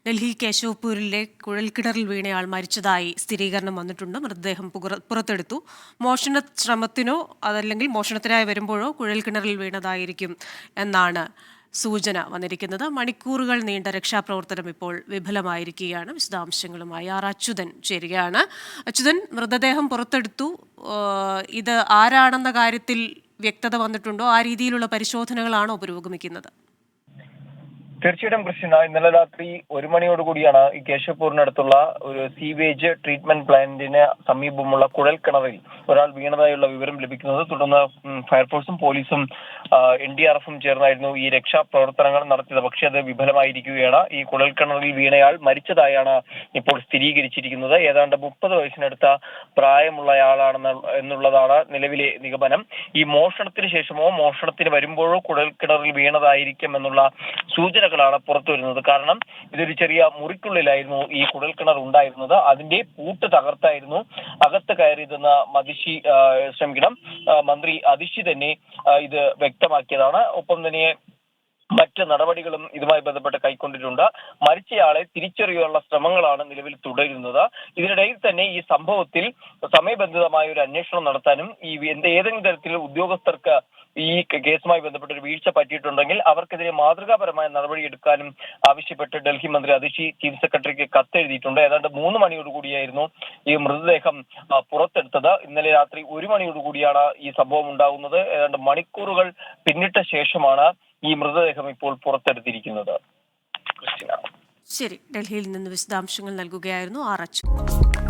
ഡൽഹി കേശവപൂരിലെ കുഴൽക്കിണറിൽ വീണയാൾ മരിച്ചതായി സ്ഥിരീകരണം വന്നിട്ടുണ്ട്. മൃതദേഹം പുറത്തെടുത്തു. മോഷണ ശ്രമത്തിനോ അതല്ലെങ്കിൽ മോഷണത്തിനായി വരുമ്പോഴോ കുഴൽക്കിണറിൽ വീണതായിരിക്കും എന്നാണ് സൂചന വന്നിരിക്കുന്നത്. മണിക്കൂറുകൾ നീണ്ട രക്ഷാപ്രവർത്തനം ഇപ്പോൾ വിഫലമായിരിക്കുകയാണ്. വിശദാംശങ്ങളുമായി ആർ അച്യുതൻ ചേരുകയാണ്. അച്യുതൻ, മൃതദേഹം പുറത്തെടുത്തു. ഇത് ആരാണെന്ന കാര്യത്തിൽ വ്യക്തത വന്നിട്ടുണ്ടോ? ആ രീതിയിലുള്ള പരിശോധനകളാണോ പുരോഗമിക്കുന്നത്? തീർച്ചയായിട്ടും കൃഷ്ണ, ഇന്നലെ രാത്രി 1 മണിയോടുകൂടിയാണ് ഈ കേശവപൂരിനടുത്തുള്ള ഒരു സീവേജ് ട്രീറ്റ്മെന്റ് പ്ലാന്റിന് സമീപമുള്ള കുഴൽക്കിണറിൽ ഒരാൾ വീണതായുള്ള വിവരം ലഭിക്കുന്നത്. തുടർന്ന് ഫയർഫോഴ്സും പോലീസും NDRF-ഉം ചേർന്നായിരുന്നു ഈ രക്ഷാപ്രവർത്തനങ്ങൾ നടത്തിയത്. പക്ഷേ അത് വിഫലമായിരിക്കുകയാണ്. ഈ കുഴൽക്കിണറിൽ വീണയാൾ മരിച്ചതായാണ് ഇപ്പോൾ സ്ഥിരീകരിച്ചിരിക്കുന്നത്. ഏതാണ്ട് 30 വയസ്സിനടുത്ത പ്രായമുള്ളയാളാണെന്ന് എന്നുള്ളതാണ് നിലവിലെ നിഗമനം. ഈ മോഷണത്തിന് ശേഷമോ മോഷണത്തിന് വരുമ്പോഴോ കുഴൽക്കിണറിൽ വീണതായിരിക്കും എന്നുള്ള സൂചനകളാണ് പുറത്തു വരുന്നത്. കാരണം ഇതൊരു ചെറിയ മുറിക്കുള്ളിലായിരുന്നു ഈ കുഴൽക്കിണർ ഉണ്ടായിരുന്നത്. അതിന്റെ പൂട്ട് തകർത്തായിരുന്നു അകത്ത് കയറിയതെന്ന് മന്ത്രി അതിഷി തന്നെ ഇത് വ്യക്തമാക്കിയതാണ്. ഒപ്പം തന്നെ മറ്റ് നടപടികളും ഇതുമായി ബന്ധപ്പെട്ട് കൈക്കൊണ്ടിട്ടുണ്ട്. മരിച്ചയാളെ തിരിച്ചറിയാനുള്ള ശ്രമങ്ങളാണ് നിലവിൽ തുടരുന്നത്. ഇതിനിടയിൽ തന്നെ ഈ സംഭവത്തിൽ സമയബന്ധിതമായ ഒരു അന്വേഷണം നടത്താനും ഏതെങ്കിലും തരത്തിൽ ഉദ്യോഗസ്ഥർക്ക് ഈ കേസുമായി ബന്ധപ്പെട്ട ഒരു വീഴ്ച പറ്റിയിട്ടുണ്ടെങ്കിൽ അവർക്കെതിരെ മാതൃകാപരമായ നടപടിയെടുക്കാനും ആവശ്യപ്പെട്ട് ഡൽഹി മന്ത്രി അതിഷി ചീഫ് സെക്രട്ടറിക്ക് കത്തെഴുതിയിട്ടുണ്ട്. ഏതാണ്ട് 3 മണിയോടുകൂടിയായിരുന്നു ഈ മൃതദേഹം പുറത്തെടുത്തത്. ഇന്നലെ രാത്രി 1 മണിയോടുകൂടിയാണ് ഈ സംഭവം ഉണ്ടാകുന്നത്. ഏതാണ്ട് മണിക്കൂറുകൾ പിന്നിട്ട ശേഷമാണ് ഈ മൃതദേഹം ഇപ്പോൾ പുറത്തെടുത്തിരിക്കുന്നത്. ശരി, ഡൽഹിയിൽ നിന്ന് വിശദാംശങ്ങൾ നൽകുകയായിരുന്നു ആർ അച്യുതൻ.